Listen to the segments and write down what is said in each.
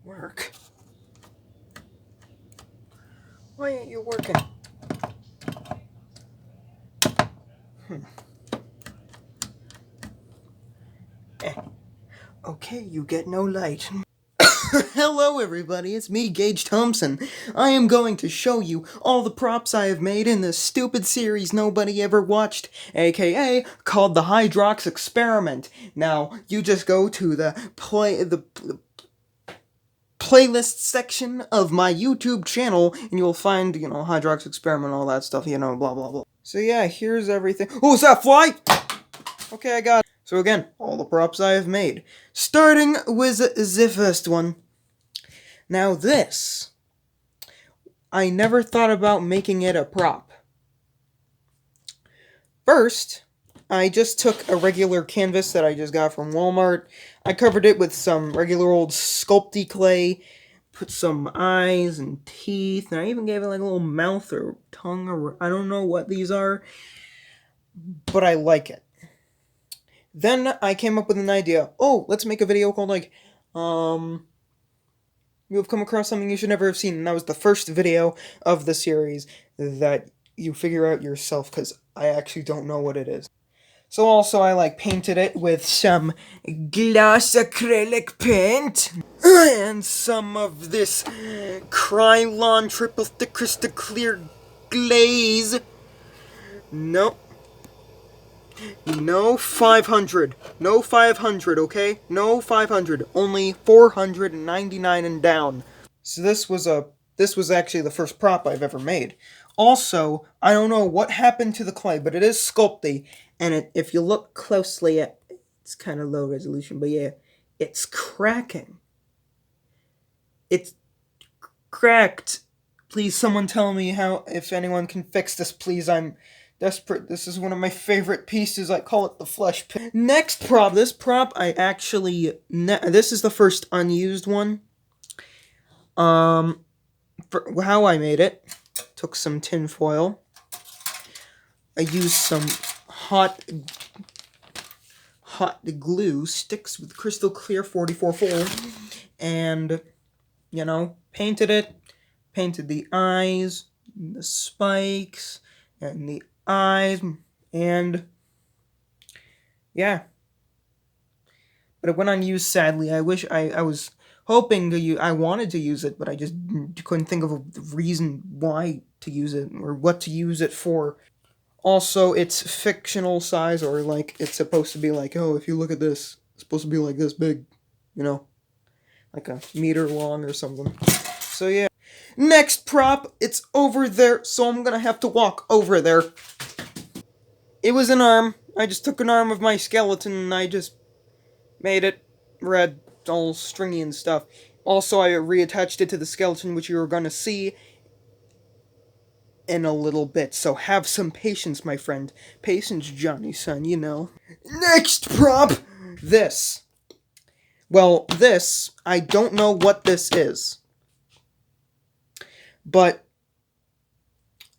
Work? Why ain't you working? Okay, you get no light. Hello everybody, it's me, Gage Thompson. I am going to show you all the props I have made in this stupid series nobody ever watched, aka called the Hydrox Experiment. Now, you just go to the playlist section of my YouTube channel, and you'll find, Hydrox Experiment, all that stuff, blah blah blah. So yeah, here's everything. Oh, is that fly? Okay, I got it. So again, all the props I have made. Starting with the first one. Now this, I never thought about making it a prop. First, I just took a regular canvas that I just got from Walmart. I covered it with some regular old Sculpey clay, put some eyes and teeth, and I even gave it like a little mouth or tongue, or I don't know what these are, but I like it. Then I came up with an idea. Oh, let's make a video called you have come across something you should never have seen, and that was the first video of the series that you figure out yourself, because I actually don't know what it is. So also I painted it with some glass acrylic paint, and some of this Krylon triple thick crystal clear glaze. Nope. No 500. No 500, okay? No 500. Only 499 and down. So this was actually the first prop I've ever made. Also, I don't know what happened to the clay, but it is sculpty, and if you look closely at it's kind of low resolution, but yeah, it's cracking. It's cracked. Please, someone tell me if anyone can fix this, please. I'm desperate. This is one of my favorite pieces. I call it the flesh pit. Next prop. This prop I actually... this is the first unused one. For how I made it. Took some tin foil. I used some hot glue. Sticks with crystal clear 44 foil. And, painted it. Painted the eyes. The spikes. And the eyes, and yeah, but it went unused, sadly. I wish I was hoping to I wanted to use it, but I just couldn't think of a reason why to use it or what to use it for. Also, it's fictional size, or it's supposed to be oh, if you look at this, it's supposed to be like this big, like a meter long or something. So yeah. Next prop, it's over there, so I'm gonna have to walk over there. It was an arm. I just took an arm of my skeleton and I just made it red, all stringy and stuff. Also, I reattached it to the skeleton, which you're gonna see in a little bit, so have some patience, my friend. Patience, Johnny, son, Next prop! This. Well, this, I don't know what this is. But,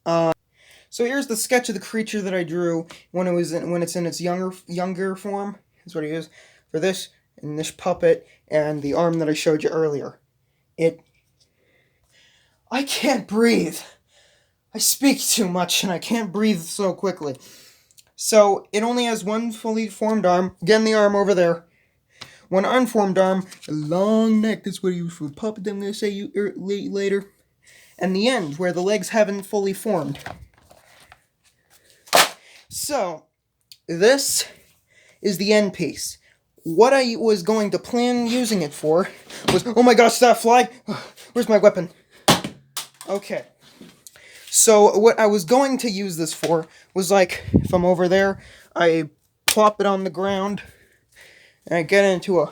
so here's the sketch of the creature that I drew when it's in its younger form. That's what it is for this, and this puppet, and the arm that I showed you earlier. I can't breathe. I speak too much, and I can't breathe so quickly. So, it only has one fully formed arm. Again, the arm over there. One unformed arm, a long neck. That's what he was for the puppet that I'm going to say later. And the end, where the legs haven't fully formed. So, this is the end piece. What I was going to plan using it for was... Oh my gosh, that fly! Where's my weapon? Okay. So, what I was going to use this for was if I'm over there, I plop it on the ground, and I get into a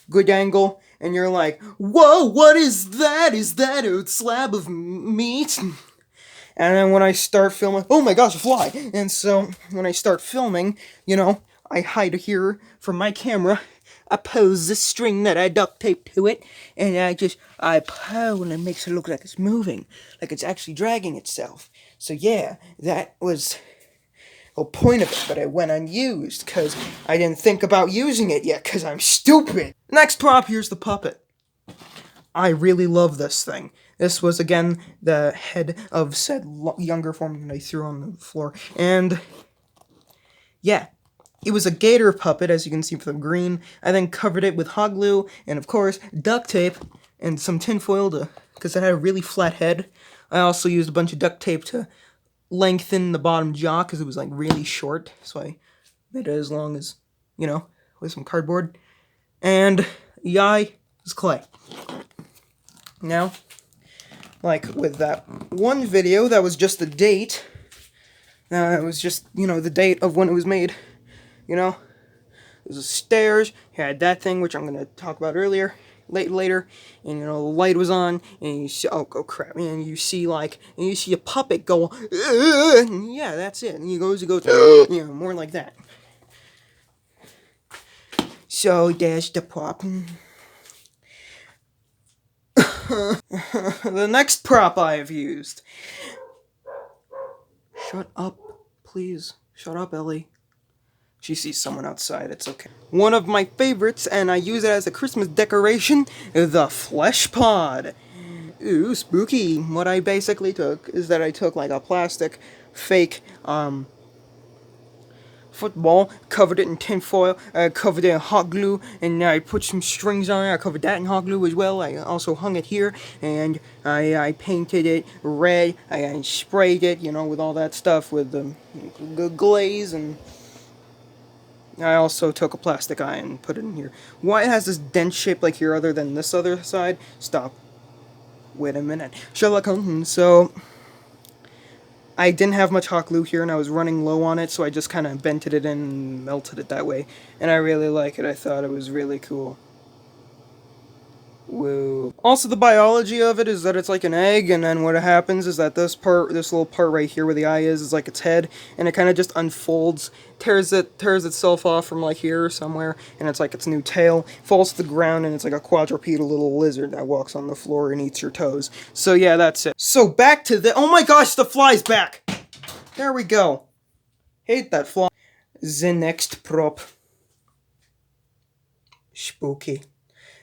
good angle, and you're like, whoa, what is that? Is that a slab of meat? And then when I start filming, oh my gosh, a fly! And so, when I start filming, I hide here from my camera, I pose the string that I duct taped to it, and I pull, and it makes it look like it's moving, like it's actually dragging itself. So yeah, that was whole point of it, but it went unused because I didn't think about using it yet because I'm stupid. Next prop, here's the puppet. I really love this thing. This was, again, the head of said younger form that I threw on the floor. And, yeah, it was a gator puppet, as you can see from the green. I then covered it with hot glue and, of course, duct tape and some tinfoil because it had a really flat head. I also used a bunch of duct tape to lengthen the bottom jaw because it was, like, really short. So I made it as long as, with some cardboard. And the eye is clay. Now, like with that one video, that was just the date. It was just, the date of when it was made. There's the stairs, you had that thing, which I'm going to talk about later, and, the light was on, and you see, oh crap, and you see, a puppet go, and yeah, that's it, and he goes, more like that. So, there's the prop. The next prop I have used. Shut up, please. Shut up, Ellie. She sees someone outside, it's okay. One of my favorites, and I use it as a Christmas decoration, the flesh pod. Ooh, spooky. What I basically took is that I took like a plastic fake, football, covered it in tinfoil, covered it in hot glue, and I put some strings on it. I covered that in hot glue as well. I also hung it here, and I painted it red. I sprayed it, with all that stuff with the glaze, and I also took a plastic eye and put it in here. Why it has this dent shape like here other than this other side? Stop. Wait a minute. Sherlock Holmes. So I didn't have much hot glue here, and I was running low on it, so I just kind of bented it in and melted it that way. And I really like it. I thought it was really cool. Whoa. Also, the biology of it is that it's like an egg, and then what happens is that this little part right here where the eye is like its head, and it kind of just unfolds, tears itself off from like here somewhere, and it's like its new tail, falls to the ground, and it's like a quadrupedal little lizard that walks on the floor and eats your toes. So yeah, that's it. So back to oh my gosh, the fly's back! There we go. Hate that fly. The next prop. Spooky.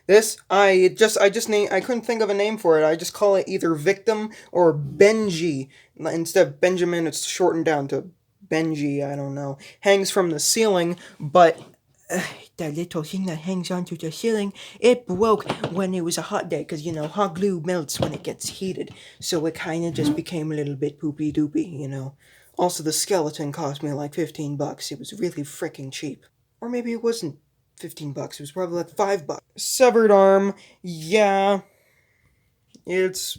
This, I couldn't think of a name for it. I just call it either Victim or Benji. Instead of Benjamin, it's shortened down to Benji, I don't know. Hangs from the ceiling, but that little thing that hangs onto the ceiling, it broke when it was a hot day, because, hot glue melts when it gets heated. So it kind of just became a little bit poopy-doopy, Also, the skeleton cost me like $15. It was really freaking cheap. Or maybe it wasn't $15. It was probably like $5. Severed arm, yeah. It's,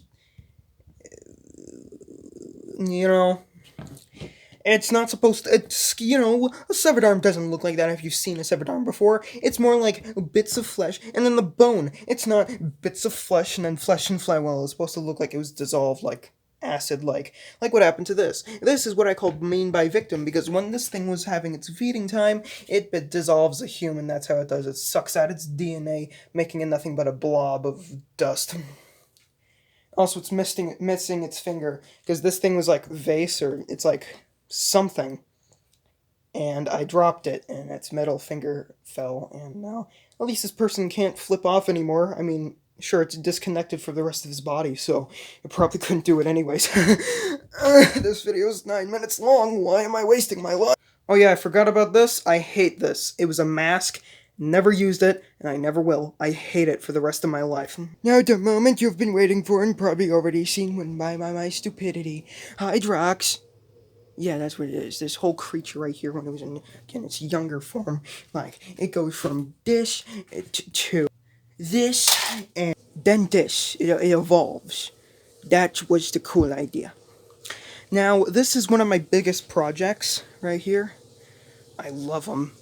it's not supposed to, a severed arm doesn't look like that if you've seen a severed arm before. It's more like bits of flesh and then the bone. It's not bits of flesh and then flesh and fly. Well, it's supposed to look like it was dissolved, like acid, like what happened to this. This is what I call mean by victim, because when this thing was having its feeding time, it dissolves a human. That's how it does. It sucks out its DNA, making it nothing but a blob of dust. Also, it's missing its finger, because this thing was like vase, or it's like something, and I dropped it, and its metal finger fell, and now at least this person can't flip off anymore. I mean, sure, it's disconnected from the rest of his body, so it probably couldn't do it anyways. This video is 9 minutes long. Why am I wasting my life? Oh yeah, I forgot about this. I hate this. It was a mask. Never used it, and I never will. I hate it for the rest of my life. Now the moment you've been waiting for and probably already seen when by my stupidity. Hydrox. Yeah, that's what it is. This whole creature right here, when it was in, again, its younger form, it goes from this to this, and then this. It evolves. That was the cool idea. Now, this is one of my biggest projects right here. I love him.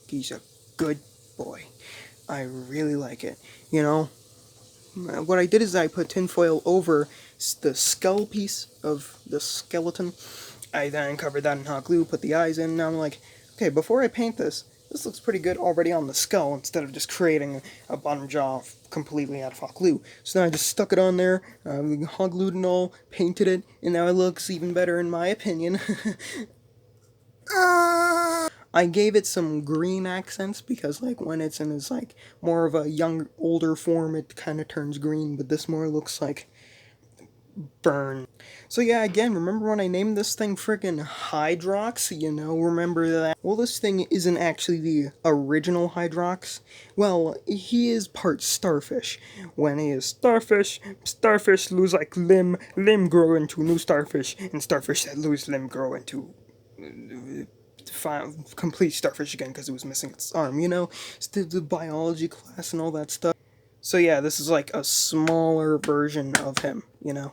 He's a good boy. I really like it. What I did is I put tinfoil over the skull piece of the skeleton. I then covered that in hot glue, put the eyes in, and now I'm like, okay, before I paint this, This looks pretty good already on the skull, instead of just creating a bottom jaw completely out of hot glue. So now I just stuck it on there, hot glued and all, painted it, and now it looks even better in my opinion. I gave it some green accents because, like, when it's in its, like, more of a young, older form, it kind of turns green, but this more looks like burn. So yeah, again, remember when I named this thing frickin' Hydrox? You know, remember that? Well, this thing isn't actually the original Hydrox. Well, he is part starfish. When he is starfish, starfish lose like limb grow into new starfish, and starfish that lose limb grow into complete starfish again because it was missing its arm, you know? It's the biology class and all that stuff. So yeah, this is like a smaller version of him, you know?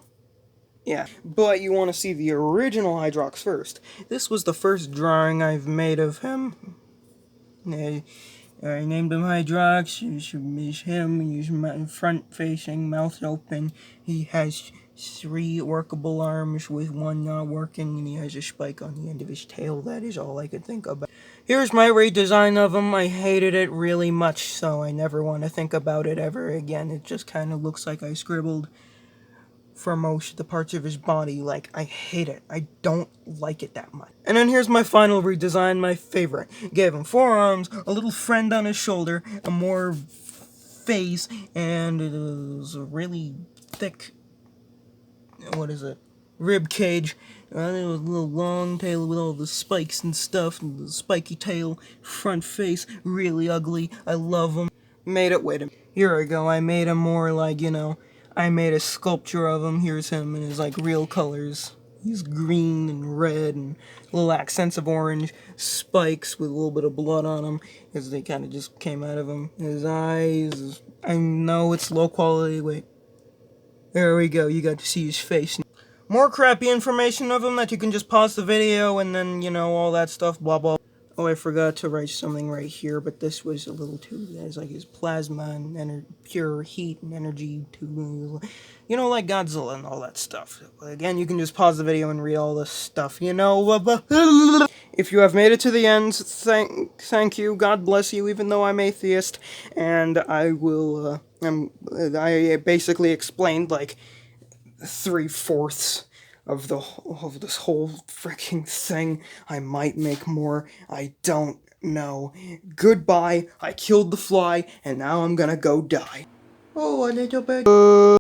Yeah, but you want to see the original Hydrox first. This was the first drawing I've made of him. I named him Hydrox. He's him. He's front-facing, mouth open. He has 3 workable arms with 1 not working, and he has a spike on the end of his tail. That is all I could think about. Here's my redesign of him. I hated it really much, so I never want to think about it ever again. It just kind of looks like I scribbled for most of the parts of his body. Like, I hate it. I don't like it that much. And then here's my final redesign, my favorite. Gave him 4 arms, a little friend on his shoulder, a more face, and it was a really thick, what is it, rib cage. And it was a little long tail with all the spikes and stuff, and the spiky tail, front face, really ugly. I love him. Made it, wait a minute. Here I go, I made him more like, you know, I made a sculpture of him. Here's him in his, like, real colors. He's green and red and little accents of orange, spikes with a little bit of blood on them, because they kind of just came out of him. His eyes, I know it's low quality, wait. There we go, you got to see his face. More crappy information of him that you can just pause the video and then, you know, all that stuff, blah blah. Oh, I forgot to write something right here, but this was a little too, it's like his plasma and pure heat and energy to, you know, like Godzilla and all that stuff. Again, you can just pause the video and read all this stuff, you know. If you have made it to the end, thank you, God bless you, even though I'm atheist, and I will, I basically explained, like, 3/4 of this whole freaking thing. I might make more. I don't know. Goodbye. I killed the fly, and now I'm gonna go die. Oh, a little bit.